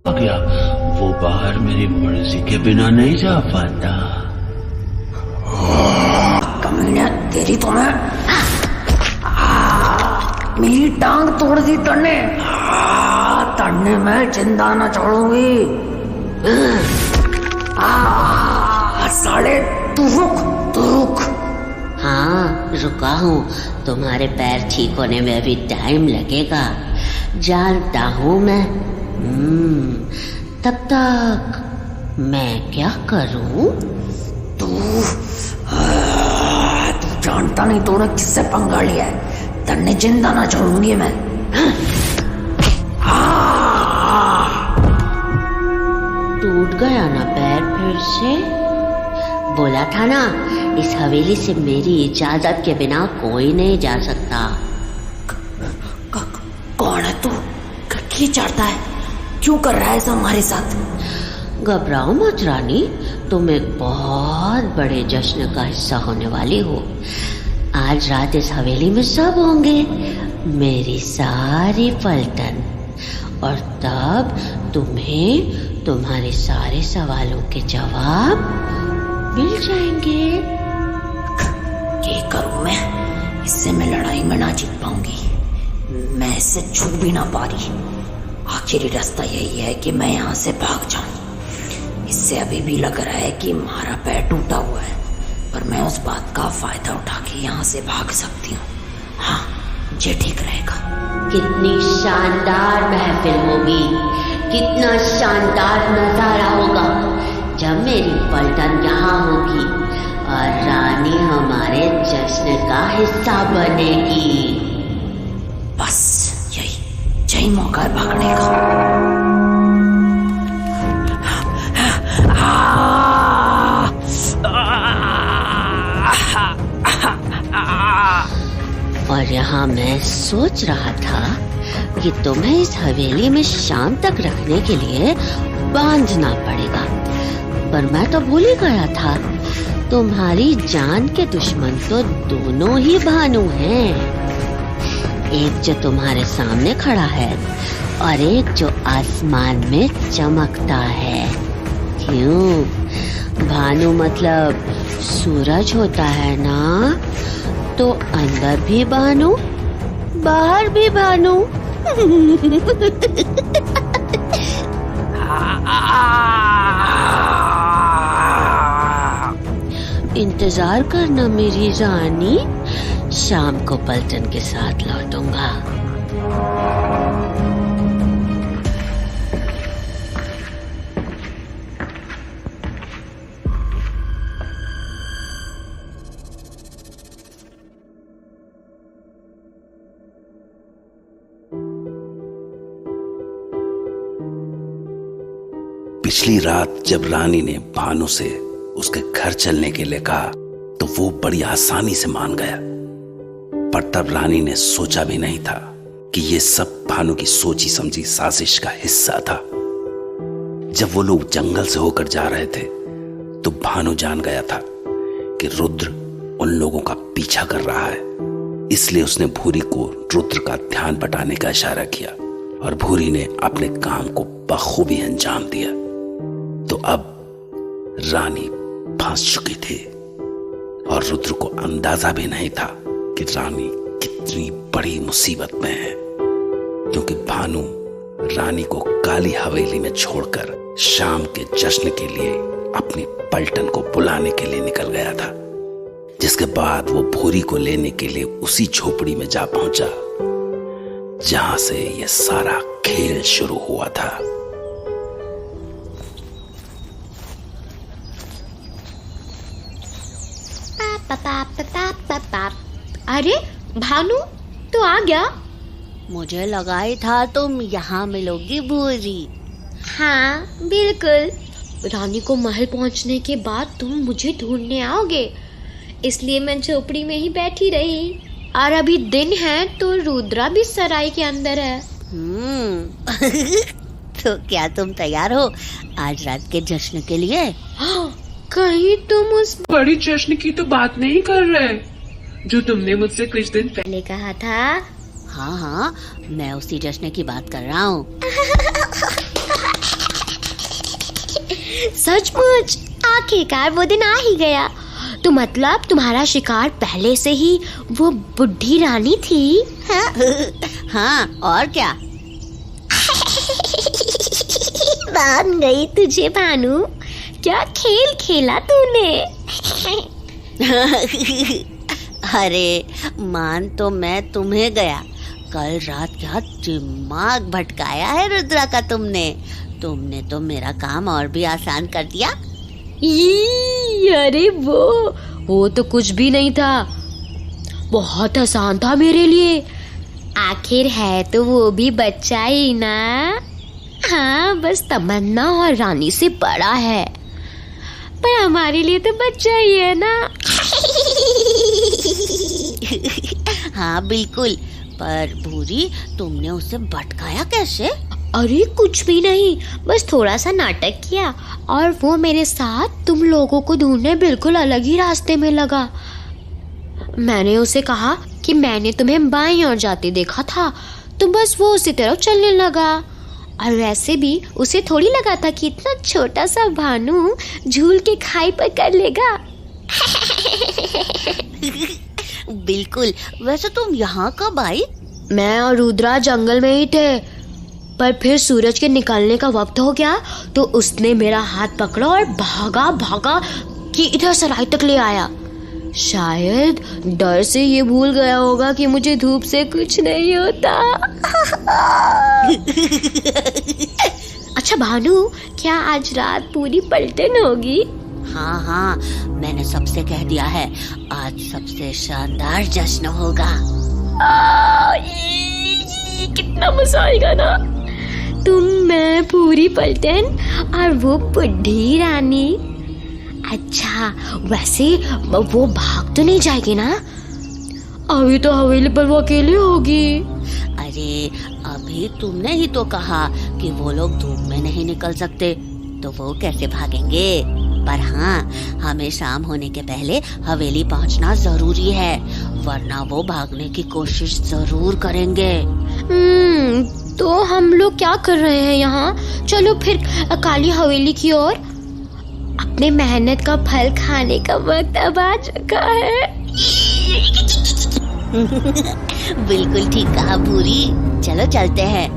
क्या वो बाहर मेरी मर्जी के बिना नहीं जा पाता? कमीने तेरी तो मैं मेरी टांग तोड़ दी तन्ने। तन्ने मैं जिंदा न छोड़ूंगी। साले तू रुक। हाँ रुका हूँ, तुम्हारे पैर ठीक होने में अभी टाइम लगेगा, जानता हूँ मैं। तब तक मैं क्या करूँ? तू जानता नहीं तूने किससे पंगा लिया है। तन्ने जिंदा ना छोड़ूंगी मैं। टूट गया ना पैर फिर से? बोला था ना, इस हवेली से मेरी इजाजत के बिना कोई नहीं जा सकता। कौन है तू? क्या चाहता है? क्यों कर रहा है ऐसा हमारे साथ? घबराओ मत रानी, तुम एक बहुत बड़े जश्न का हिस्सा होने वाली हो। आज रात इस हवेली में सब होंगे, मेरी सारी पलटन, और तब तुम्हें तुम्हारे सारे सवालों के जवाब मिल जाएंगे। क्या करूं मैं? इससे मैं लड़ाई में ना जीत पाऊंगी। मैं इससे छूट भी ना पा रही। आखिरी रास्ता यही है कि मैं यहाँ से भाग जाऊं। इससे अभी भी लग रहा है कि हमारा पैर टूटा हुआ है, पर मैं उस बात का फायदा उठा के यहाँ से भाग सकती हूँ। हाँ, ये ठीक रहेगा। कितनी शानदार महफिल होगी, कितना शानदार नजारा होगा जब मेरी पलटन यहाँ होगी और रानी हमारे जश्न का हिस्सा बनेगी। बस यही मौका है भागने का। और यहाँ मैं सोच रहा था कि तुम्हें इस हवेली में शाम तक रखने के लिए बांधना पड़ेगा, पर मैं तो भूल ही गया था, तुम्हारी जान के दुश्मन तो दोनों ही भानु हैं। एक जो तुम्हारे सामने खड़ा है और एक जो आसमान में चमकता है। क्यों? भानु मतलब सूरज होता है ना, तो अंदर भी भानु, बाहर भी भानु। इंतजार करना मेरी रानी, शाम को पलटन के साथ लौटूंगा। पिछली रात जब रानी ने भानु से उसके घर चलने के लिए कहा तो वो बड़ी आसानी से मान गया, पर तब रानी ने सोचा भी नहीं था कि ये सब भानु की सोची समझी साजिश का हिस्सा था। जब वो लोग जंगल से होकर जा रहे थे तो भानु जान गया था कि रुद्र उन लोगों का पीछा कर रहा है, इसलिए उसने भूरी को रुद्र का ध्यान बटाने का इशारा किया और भूरी ने अपने काम को बखूबी अंजाम दिया। तो अब रानी फंस चुकी थी और रुद्र को अंदाजा भी नहीं था कि रानी कितनी बड़ी मुसीबत में है, क्योंकि भानु रानी को काली हवेली में छोड़कर शाम के जश्न के लिए अपनी पलटन को बुलाने के लिए निकल गया था, जिसके बाद वो भूरी को लेने के लिए उसी झोपड़ी में जा पहुंचा जहां से यह सारा खेल शुरू हुआ था। अरे भानु तो आ गया। मुझे लगा ही था तुम यहाँ मिलोगी भूरी। हाँ बिल्कुल, रानी को महल पहुँचने के बाद तुम मुझे ढूंढने आओगे, इसलिए मैं झोपड़ी में ही बैठी रही। और अभी दिन है तो रुद्रा भी सराय के अंदर है। तो क्या तुम तैयार हो आज रात के जश्न के लिए? कहीं तुम उस बड़ी जश्न की तो बात नहीं कर रहे जो तुमने मुझसे कुछ दिन पहले कहा था? हाँ, मैं उसी जश्न की बात कर रहा हूँ। सचमुच आखिरकार वो दिन आ ही गया। तो मतलब तुम्हारा शिकार पहले से ही वो बुढ़ी रानी थी? हाँ और क्या। मान गई तुझे भानु, क्या खेल खेला तूने। अरे मान तो मैं तुम्हें गया, कल रात क्या दिमाग भटकाया है रुद्रा का तुमने तो मेरा काम और भी आसान कर दिया। अरे वो तो कुछ भी नहीं था, बहुत आसान था मेरे लिए। आखिर है तो वो भी बच्चा ही ना। हाँ बस तमन्ना और रानी से बड़ा है, पर हमारे लिए तो बच्चा ही है ना। हाँ बिल्कुल, पर भूरी तुमने उसे भटकाया कैसे? अरे कुछ भी नहीं, बस थोड़ा सा नाटक किया और वो मेरे साथ तुम लोगों को ढूंढने बिल्कुल अलग ही रास्ते में लगा। मैंने उसे कहा कि मैंने तुम्हें बाईं ओर जाते देखा था, तो बस वो उसी तरफ चलने लगा। और वैसे भी उसे थोड़ी लगा था कि इतना छोटा सा भानु झूल के खाई पर कर लेगा। बिल्कुल। वैसे तुम यहाँ कब आई? मैं और रुद्रा जंगल में ही थे, पर फिर सूरज के निकलने का वक्त हो गया तो उसने मेरा हाथ पकड़ा और भागा कि इधर सराय तक ले आया। शायद डर से ये भूल गया होगा कि मुझे धूप से कुछ नहीं होता। अच्छा भानु, क्या आज रात पूरी पलटन होगी? हाँ मैंने सबसे कह दिया है, आज सबसे शानदार जश्न होगा। कितना मजा आएगा ना। तुम, मैं, पूरी पलटन और वो बुढ़ी रानी। अच्छा वैसे वो भाग तो नहीं जाएगी ना? अभी तो हवेली पर वो अकेली होगी। अरे अभी तुमने ही तो कहा कि वो लोग धूप में नहीं निकल सकते, तो वो कैसे भागेंगे। पर हाँ, हमें शाम होने के पहले हवेली पहुंचना जरूरी है, वरना वो भागने की कोशिश जरूर करेंगे। तो हम लोग क्या कर रहे हैं यहाँ? चलो फिर काली हवेली की ओर। अपने मेहनत का फल खाने का वक्त अब आ चुका है। बिल्कुल ठीक कहा भूरी, चलो चलते हैं।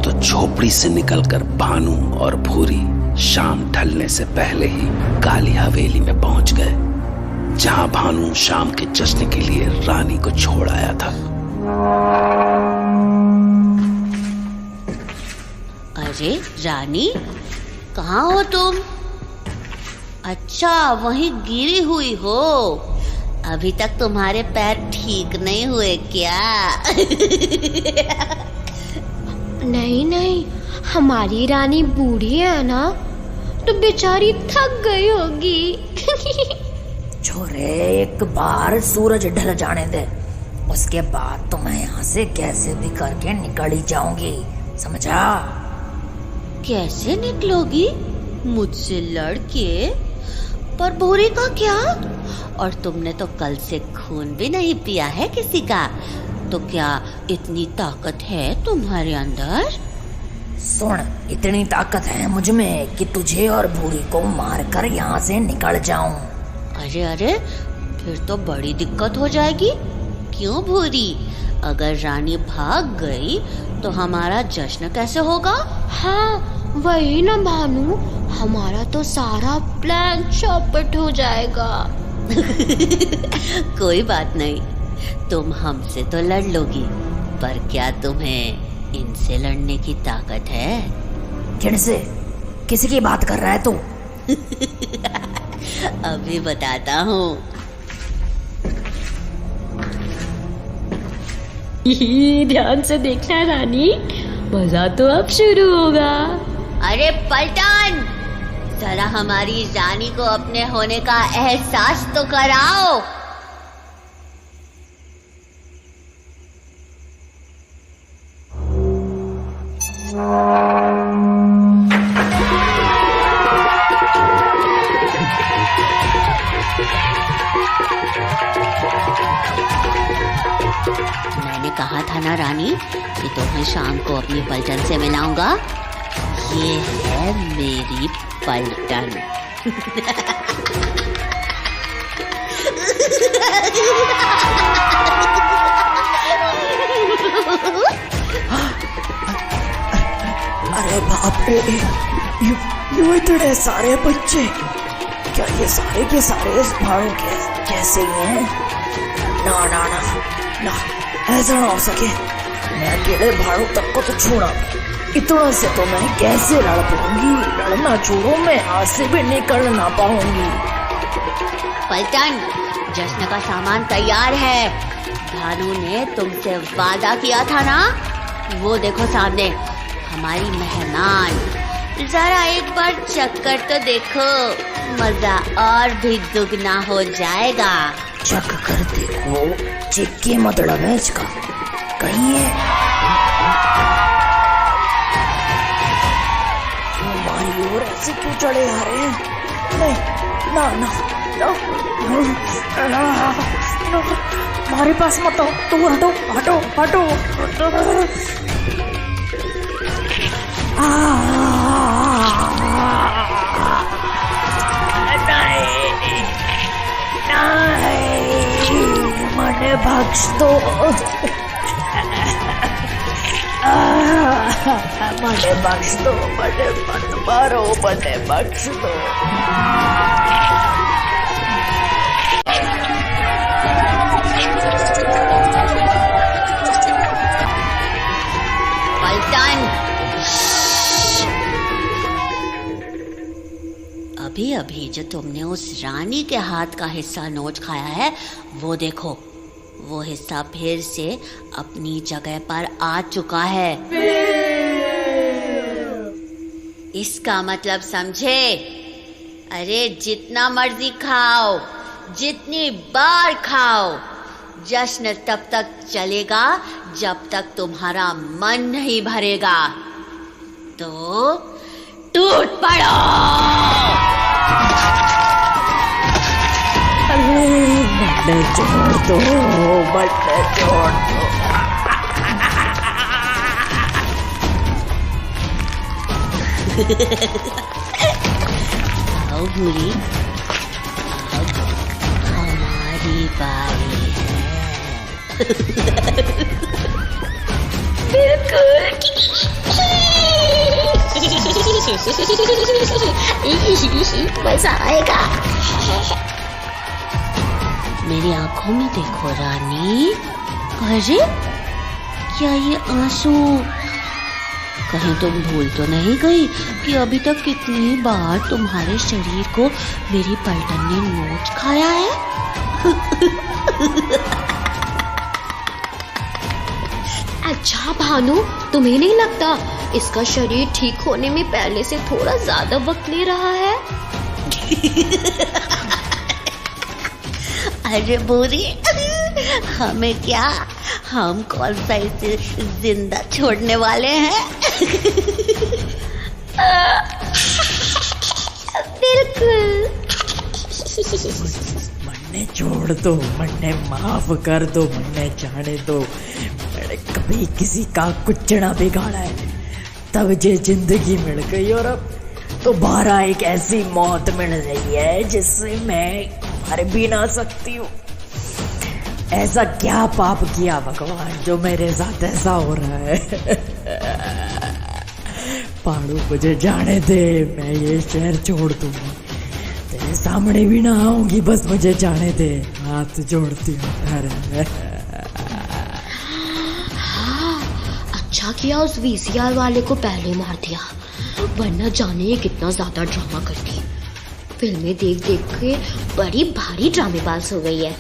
तो झोपड़ी से निकलकर भानु और भूरी शाम ढलने से पहले ही काली हवेली में पहुंच गए, जहां भानु शाम के जश्न के लिए रानी को छोड़ आया था। अरे रानी, कहाँ हो तुम? अच्छा वहीं गिरी हुई हो। अभी तक तुम्हारे पैर ठीक नहीं हुए क्या? नहीं, हमारी रानी बूढ़ी है ना, तो बेचारी थक गई होगी। छोरे, एक बार सूरज ढल जाने दे, उसके बाद तो मैं यहाँ से कैसे भी करके निकल ही जाऊंगी, समझा? कैसे निकलोगी? मुझसे लड़के? पर भूरी का क्या? और तुमने तो कल से खून भी नहीं पिया है किसी का, तो क्या इतनी ताकत है तुम्हारे अंदर? सुन, इतनी ताकत है मुझ में कि तुझे और भूरी को मारकर यहाँ से निकल जाऊं। अरे फिर तो बड़ी दिक्कत हो जाएगी। क्यों भूरी? अगर रानी भाग गई तो हमारा जश्न कैसे होगा? हाँ वही ना भानु, हमारा तो सारा प्लान चौपट हो जाएगा। कोई बात नहीं, तुम हमसे तो लड़ लोगी, पर क्या तुम्हें इनसे लड़ने की ताकत है? किनसे? किसी की बात कर रहा है तू? अभी बताता हूँ। ध्यान से देखना रानी, मजा तो अब शुरू होगा। अरे पलटन, जरा हमारी रानी को अपने होने का एहसास तो कराओ। मैंने कहा था ना रानी कि तुम्हें शाम को अपनी पलटन से मिलाऊंगा। ये है मेरी पलटन। अरे बाप रे, यू इतने सारे बच्चे, क्या ये सारे के सारे इस भाड़ों के कैसे ही हैं? ना ना ना ना, ऐसा ना हो सके। मैं अकेले भाड़ों तक को तो छोड़ा, इतना से तो मैं कैसे लड़ पाऊंगी? लड़ना छोड़ो, मैं यहाँ से भी निकल ना पाऊंगी। पलटन, जश्न का सामान तैयार है। भानु ने तुमसे वादा किया था ना, वो देखो सामने हमारी मेहमान। जरा एक बार चक्कर तो देखो, मजा और भी दुगना हो जाएगा। चक कर देखो, चिक्की मतलब है इसका कहीं है। हमारी ओर ऐसे क्यों चढ़े आ रहे हैं? नहीं, ना ना ना, हमारे पास मत आओ, तुम हटो हटो हटो, मने बख्श दो, मने बख्श दो, मने मत मारो, मने बख्श दो। अभी अभी जो तुमने उस रानी के हाथ का हिस्सा नोच खाया है, वो देखो, वो हिस्सा फिर से अपनी जगह पर आ चुका है। इसका मतलब समझे? अरे जितना मर्जी खाओ, जितनी बार खाओ, जश्न तब तक चलेगा जब तक तुम्हारा मन नहीं भरेगा। तो टूट पड़ो। बड़े छोड़ दो, बड़े छोड़ दो। आओ भूरी, अब हमारी बारी है। मजा आएगा। मेरी आंखों में देखो रानी। अरे क्या ये आंसू? कहीं तुम भूल तो नहीं गई कि अभी तक कितनी बार तुम्हारे शरीर को मेरी पलटन ने नोच खाया है? अच्छा भानु, तुम्हें नहीं लगता इसका शरीर ठीक होने में पहले से थोड़ा ज्यादा वक्त ले रहा है? अरे बोरी, हमें क्या, हम कौन सा इसे जिंदा छोड़ने वाले हैं? बिल्कुल। मन्ने छोड़ दो, मन्ने माफ कर दो, मन्ने जाने दो। मैंने कभी किसी का कुचना बिगाड़ा है, तब ये जिंदगी मिल गई, और अब दोबारा एक ऐसी मौत मिल रही है जिससे मैं मर भी ना सकती हूँ। ऐसा क्या पाप किया भगवान जो मेरे साथ ऐसा हो रहा है? पाड़ू, मुझे जाने दे, मैं ये शहर छोड़ दूंगी, तेरे सामने भी ना आऊंगी, बस मुझे जाने दे, हाथ जोड़ती हूँ। अच्छा किया उस वीसीआर वाले को पहले मार दिया, वरना जाने ये कितना ज्यादा ड्रामा करती। फिल्में देख देख के बड़ी भारी ड्रामेबाज हो गई है।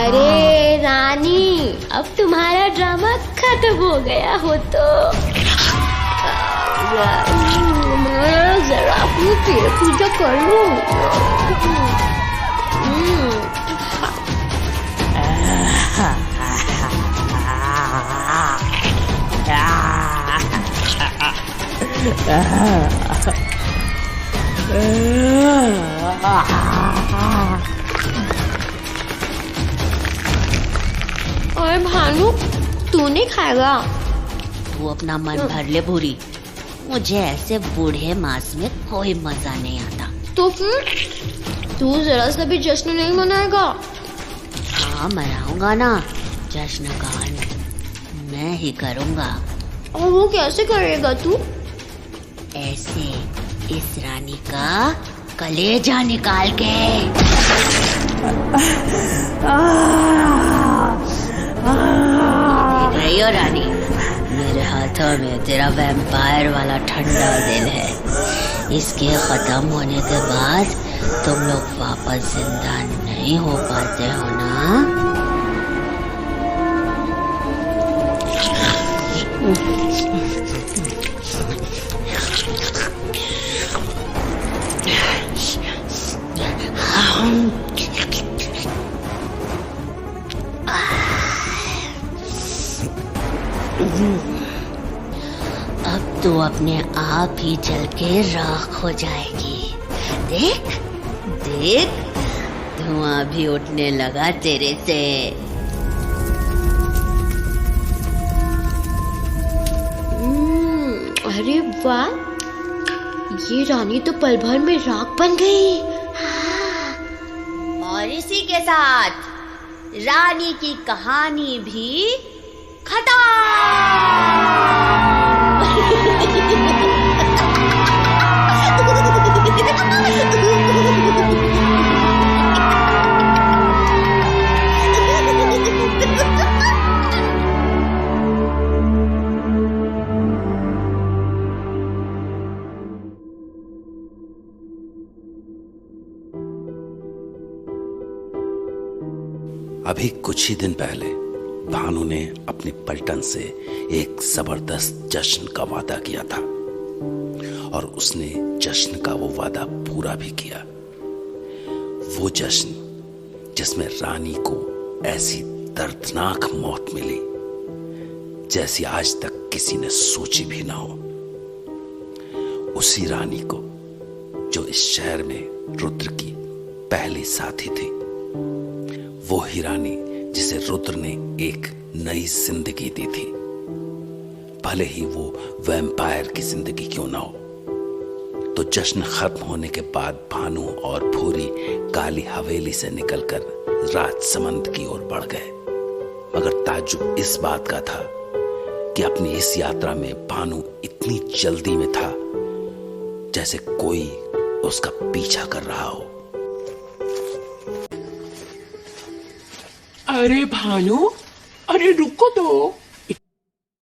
अरे रानी, अब तुम्हारा ड्रामा खत्म हो गया हो तो मैं जरा अपनी पेट पूजा कर लूं। और भानु तू नहीं खाएगा? तू अपना मन भर ले भूरी, मुझे ऐसे बूढ़े मांस में कोई मजा नहीं आता। तो फिर तू जरा सा भी जश्न नहीं मनाएगा? हाँ मनाऊंगा ना, जश्न गान मैं ही करूंगा। और वो कैसे करेगा तू? ऐसे इस रानी का कलेजा निकाल के। देख रही हो रानी, मेरे हाथों में तेरा वैम्पायर वाला ठंडा दिल है। इसके खत्म होने के बाद तुम लोग वापस जिंदा नहीं हो पाते हो ना? अब तो अपने आप ही जल के राख हो जाएगी। देख देख, धुआं भी उठने लगा तेरे से। अरे वाह, ये रानी तो पल भर में राख बन गई। और इसी के साथ रानी की कहानी भी खत्म। अभी कुछ ही दिन पहले भानु ने अपनी पलटन से एक जबरदस्त जश्न का वादा किया था और उसने जश्न का वो वादा पूरा भी किया। वो जश्न जिसमें रानी को ऐसी दर्दनाक मौत मिली जैसी आज तक किसी ने सोची भी ना हो। उसी रानी को जो इस शहर में रुद्र की पहली साथी थी, वो ही रानी जिसे रुद्र ने एक नई जिंदगी दी थी, भले ही वो वैम्पायर की जिंदगी क्यों ना हो। तो जश्न खत्म होने के बाद भानु और भूरी काली हवेली से निकलकर राजसमंद की ओर बढ़ गए। मगर ताज्जुब इस बात का था कि अपनी इस यात्रा में भानु इतनी जल्दी में था जैसे कोई उसका पीछा कर रहा हो। अरे भानु, अरे रुको तो।